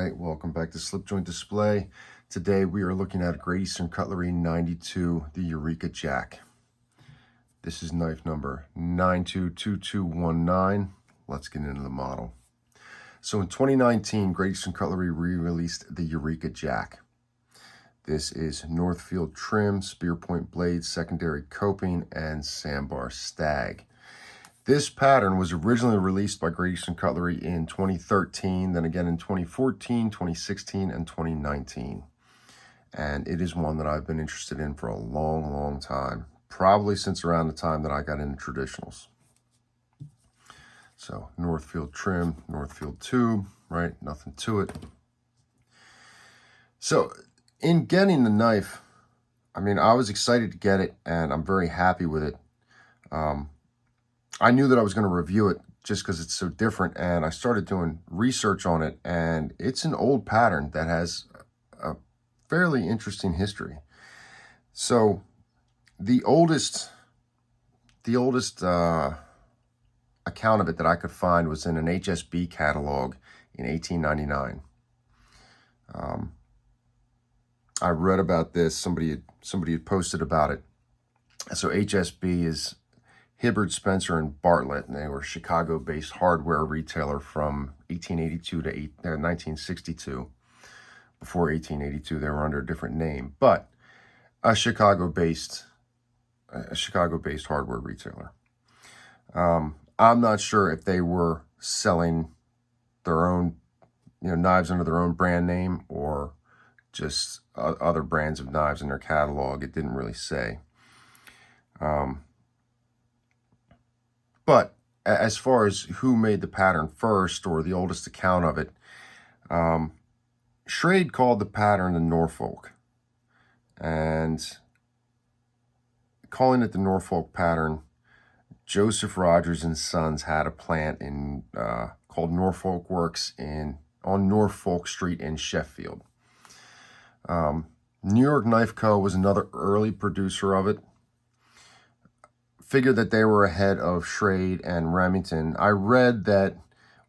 Hi, welcome back to Slip Joint Display. Today we are looking at Great Eastern Cutlery 92, the Eureka Jack. This is knife number 922219. Let's get into the model. So in 2019, Great Eastern Cutlery re-released the Eureka Jack. This is Northfield trim, spear point blades, secondary coping, and sandbar stag. This pattern was originally released by Great Eastern Cutlery in 2013, then again in 2014, 2016, and 2019. And it is one that I've been interested in for a long, long time, probably since around the time that I got into traditionals. So Northfield trim, Northfield tube, right? Nothing to it. So in getting the knife, I mean, I was excited to get it, and I'm very happy with it. I knew that I was going to review it just because it's so different, and I started doing research on it, and it's an old pattern that has a fairly interesting history. So the oldest account of it that I could find was in an HSB catalog in 1899. I read about this. Somebody had posted about it. So HSB is Hibbard, Spencer, and Bartlett, and they were a Chicago-based hardware retailer from 1882 to 1962. Before 1882, they were under a different name, but a Chicago-based hardware retailer. I'm not sure if they were selling their own, knives under their own brand name or just other brands of knives in their catalog. It didn't really say. But as far as who made the pattern first or the oldest account of it, Schrade called the pattern the Norfolk. And calling it the Norfolk pattern, Joseph Rogers and Sons had a plant in called Norfolk Works on Norfolk Street in Sheffield. New York Knife Co. was another early producer of it. Figured that they were ahead of Schrade and Remington. I read that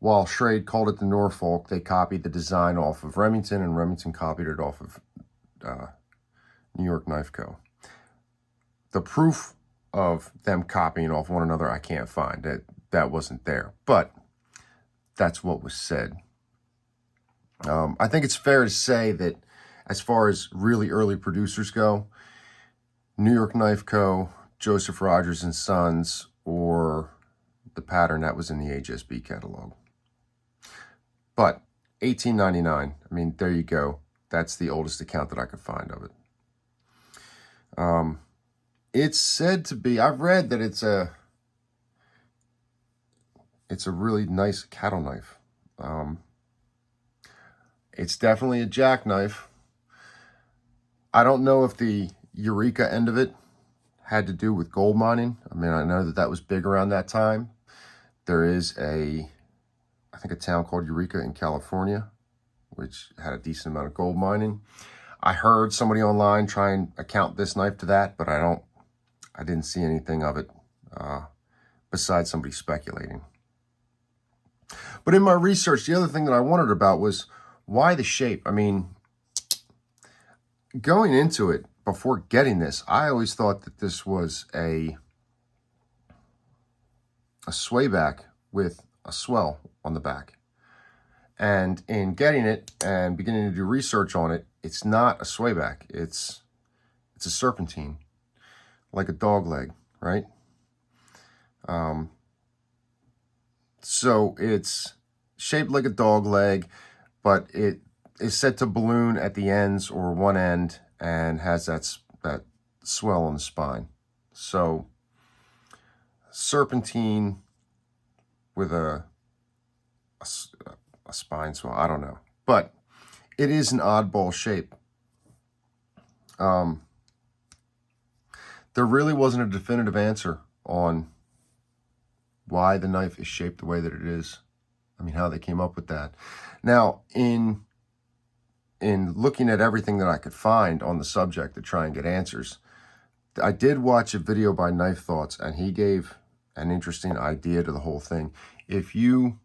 while Schrade called it the Norfolk, they copied the design off of Remington, and Remington copied it off of New York Knife Co. The proof of them copying off one another, I can't find. That wasn't there, but that's what was said. I think it's fair to say that as far as really early producers go, New York Knife Co., Joseph Rogers and Sons, or the pattern that was in the HSB catalog. But 1899, I mean, there you go. That's the oldest account that I could find of it. It's said to be, I've read that it's a really nice cattle knife. It's definitely a jackknife. I don't know if the Eureka end of it had to do with gold mining. I mean, I know that was big around that time. There is I think a town called Eureka in California, which had a decent amount of gold mining. I heard somebody online try and account this knife to that, but I didn't see anything of it besides somebody speculating. But in my research, the other thing that I wondered about was why the shape. I mean, going into it, before getting this, I always thought that this was a sway back with a swell on the back. And in getting it and beginning to do research on it, it's not a sway back. It's a serpentine, like a dog leg, right? So it's shaped like a dog leg, but it is set to balloon at the ends or one end and has that swell on the spine. So serpentine with a spine swell, I don't know. But it is an oddball shape. There really wasn't a definitive answer on why the knife is shaped the way that it is. I mean, how they came up with that. Now, in looking at everything that I could find on the subject to try and get answers, I did watch a video by Knife Thoughts, and he gave an interesting idea to the whole thing. If you,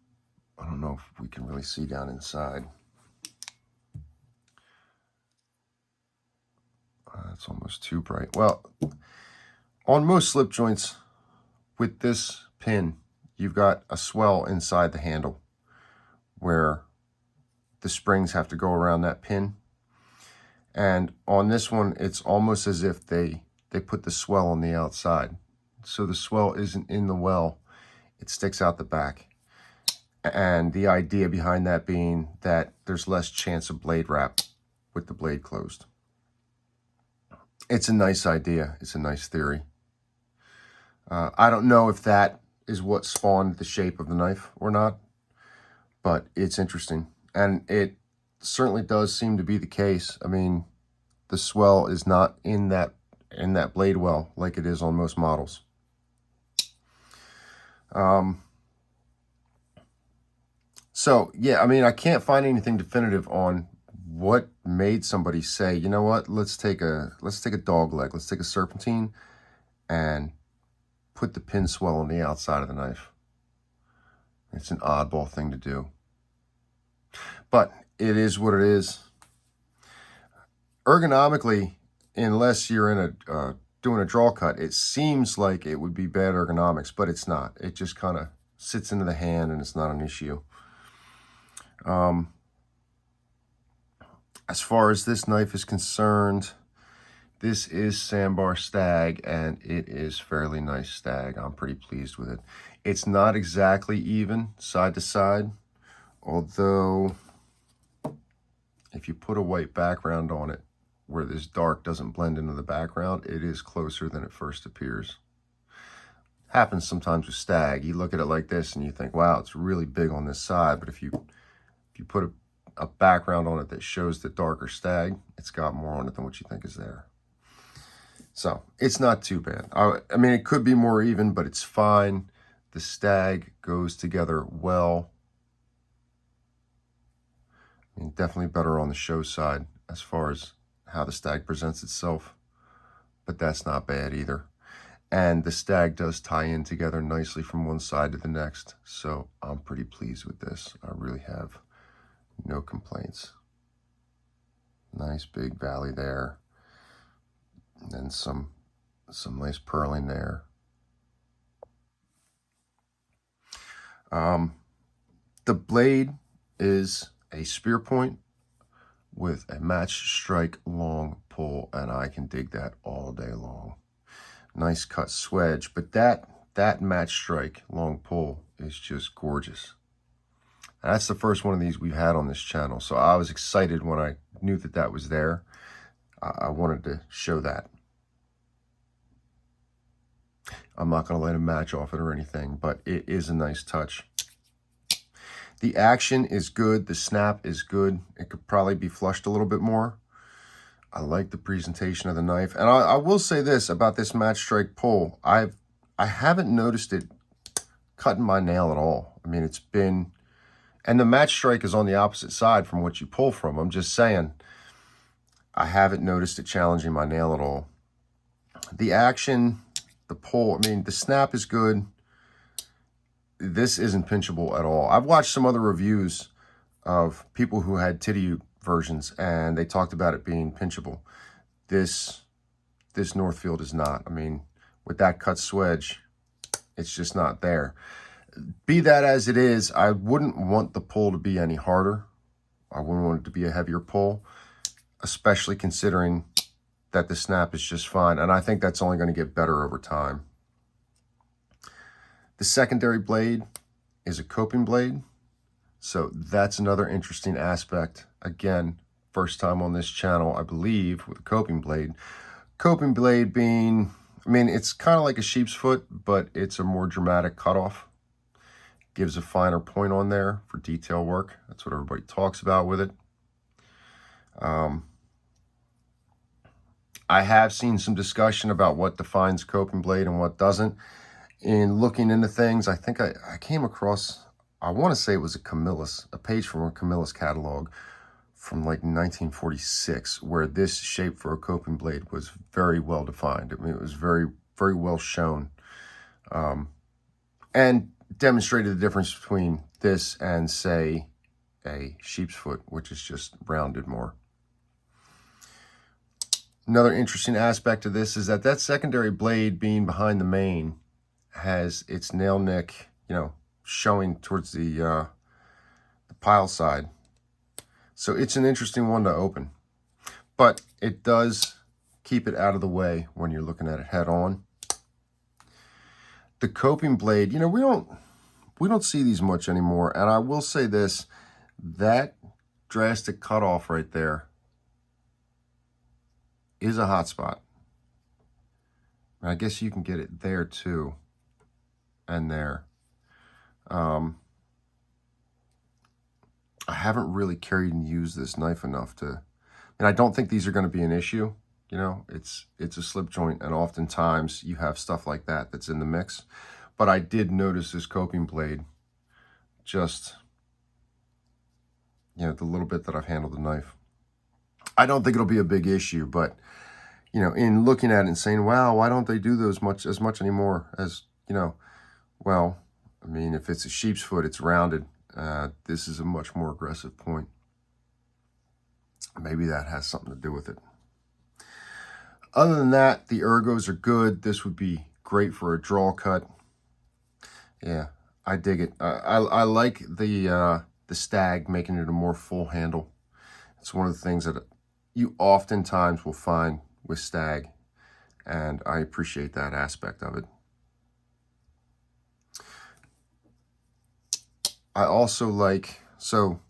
I don't know if we can really see down inside. That's almost too bright. Well, on most slip joints with this pin, you've got a swell inside the handle where the springs have to go around that pin. And on this one, it's almost as if they put the swell on the outside. So the swell isn't in the well, it sticks out the back. And the idea behind that being that there's less chance of blade wrap with the blade closed. It's a nice idea. It's a nice theory. I don't know if that is what spawned the shape of the knife or not, but it's interesting. And it certainly does seem to be the case. I mean, the swell is not in that blade well like it is on most models. So yeah, I mean, I can't find anything definitive on what made somebody say, you know what, let's take a dog leg, let's take a serpentine and put the pin swell on the outside of the knife. It's an oddball thing to do, but it is what it is. Ergonomically, unless you're in a doing a draw cut, it seems like it would be bad ergonomics, but it's not. It just kind of sits into the hand and it's not an issue. As far as this knife is concerned, this is Sandbar Stag, and it is fairly nice stag. I'm pretty pleased with it. It's not exactly even side to side, although if you put a white background on it where this dark doesn't blend into the background, it is closer than it first appears. Happens sometimes with stag. You look at it like this and you think, wow, it's really big on this side, but if you put a background on it that shows the darker stag, it's got more on it than what you think is there. So it's not too bad. I mean, it could be more even, but it's fine. The stag goes together well. I mean, definitely better on the show side as far as how the stag presents itself, but that's not bad either. And the stag does tie in together nicely from one side to the next. So I'm pretty pleased with this. I really have no complaints. Nice big valley there. And then some nice purling there. The blade is a spear point with a match strike long pull, and I can dig that all day long. Nice cut swedge, but that match strike long pull is just gorgeous. And that's the first one of these we've had on this channel, so I was excited when I knew that that was there. I wanted to show that. I'm not going to light a match off it or anything, but it is a nice touch. The action is good. The snap is good. It could probably be flushed a little bit more. I like the presentation of the knife. And I will say this about this match strike pull. I haven't noticed it cutting my nail at all. I mean, it's been... And the match strike is on the opposite side from what you pull from. I'm just saying, I haven't noticed it challenging my nail at all. The action, the pull, I mean, the snap is good. This isn't pinchable at all. I've watched some other reviews of people who had titty versions, and they talked about it being pinchable. This Northfield is not. I mean, with that cut swedge, it's just not there. Be that as it is, I wouldn't want the pull to be any harder. I wouldn't want it to be a heavier pull, especially considering that the snap is just fine. And I think that's only going to get better over time. The secondary blade is a coping blade. So that's another interesting aspect. Again, first time on this channel, I believe, with a coping blade. Coping blade being, I mean, it's kind of like a sheep's foot, but it's a more dramatic cutoff. Gives a finer point on there for detail work. That's what everybody talks about with it. I have seen some discussion about what defines coping blade and what doesn't. In looking into things, I think I came across, I want to say it was a page from a Camillus catalog from like 1946, where this shape for a coping blade was very well defined. I mean, it was very, very well shown. And demonstrated the difference between this and, say, a sheep's foot, which is just rounded more. Another interesting aspect of this is that that secondary blade being behind the main has its nail nick, you know, showing towards the pile side. So it's an interesting one to open. But it does keep it out of the way when you're looking at it head on. The coping blade, you know, we don't see these much anymore. And I will say this, that drastic cutoff right there is a hot spot. I guess you can get it there too, and there. I haven't really carried and used this knife enough to, and I don't think these are going to be an issue. You know, it's a slip joint, and oftentimes you have stuff like that that's in the mix. But I did notice this coping blade, just, you know, the little bit that I've handled the knife. I don't think it'll be a big issue, but, you know, in looking at it and saying, wow, why don't they do those as much anymore as, you know, well, I mean, if it's a sheep's foot, it's rounded. This is a much more aggressive point. Maybe that has something to do with it. Other than that, the ergos are good. This would be great for a draw cut. Yeah, I dig it. I like the stag, making it a more full handle. It's one of the things that you oftentimes will find with stag, and I appreciate that aspect of it. I also like, so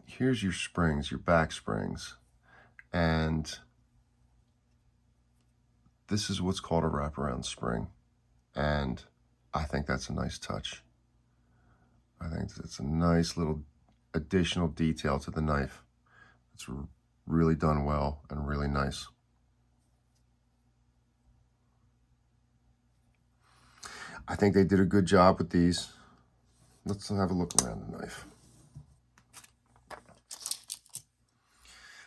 here's your springs, your back springs, and this is what's called a wraparound spring, and I think that's a nice touch. I think it's a nice little additional detail to the knife. It's really done well and really nice. I think they did a good job with these. Let's have a look around the knife.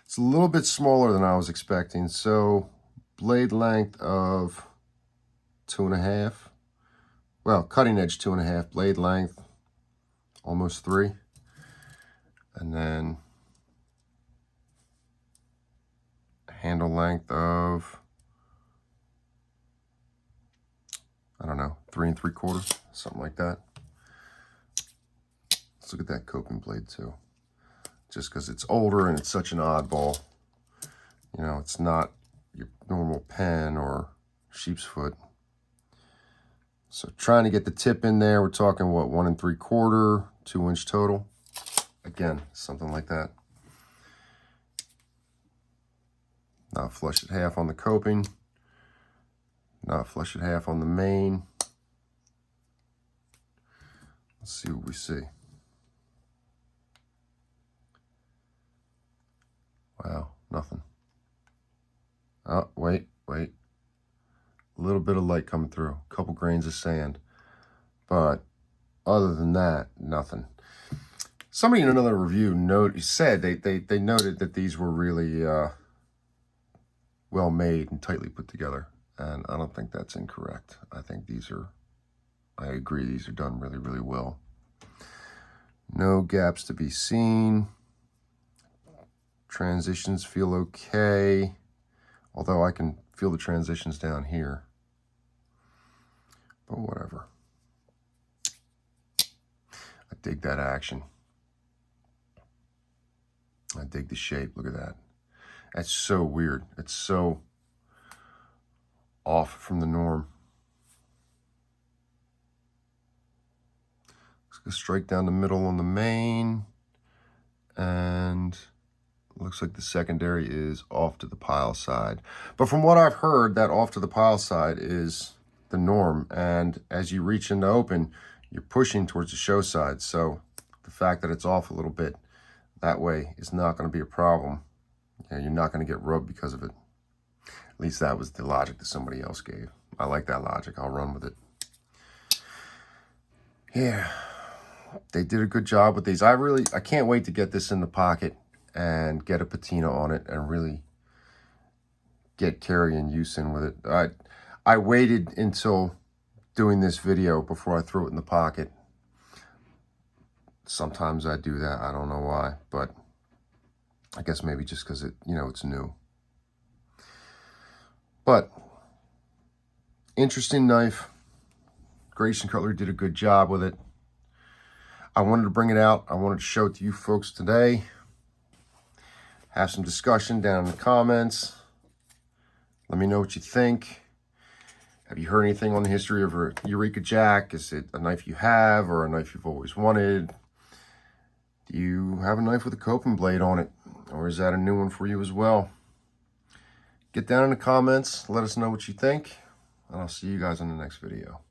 It's a little bit smaller than I was expecting. So blade length of 2.5. Well, cutting edge 2.5. Blade length almost 3. And then handle length of, I don't know, 3 3/4, something like that. Let's look at that coping blade too. Just because it's older and it's such an oddball. You know, it's not your normal pen or sheep's foot. So trying to get the tip in there, we're talking what, 1 3/4, 2 inch total. Again, something like that. Not flush at half on the coping. Not flush at half on the main. Let's see what we see. Wow, nothing. Oh, wait. A little bit of light coming through. A couple grains of sand. But other than that, nothing. Somebody in another review said they noted that these were really well made and tightly put together. And I don't think that's incorrect. I think I agree, these are done really, really well. No gaps to be seen. Transitions feel okay. Although I can feel the transitions down here. But whatever. I dig that action. I dig the shape. Look at that. That's so weird. It's so off from the norm. Let's go straight down the middle on the main. And looks like the secondary is off to the pile side. But from what I've heard, that off to the pile side is the norm. And as you reach into open, you're pushing towards the show side. So the fact that it's off a little bit that way is not going to be a problem. You know, you're not going to get rubbed because of it. At least that was the logic that somebody else gave. I like that logic. I'll run with it. Yeah, they did a good job with these. I can't wait to get this in the pocket and get a patina on it and really get carry and use in with it. I waited until doing this video before I threw it in the pocket. Sometimes I do that. I don't know why, but I guess maybe just because it's new. But interesting knife. Great Eastern Cutlery did a good job with it. I wanted to bring it out. I wanted to show it to you folks today. Have some discussion down in the comments. Let me know what you think. Have you heard anything on the history of a Eureka Jack? Is it a knife you have or a knife you've always wanted? Do you have a knife with a coping blade on it? Or is that a new one for you as well? Get down in the comments. Let us know what you think. And I'll see you guys in the next video.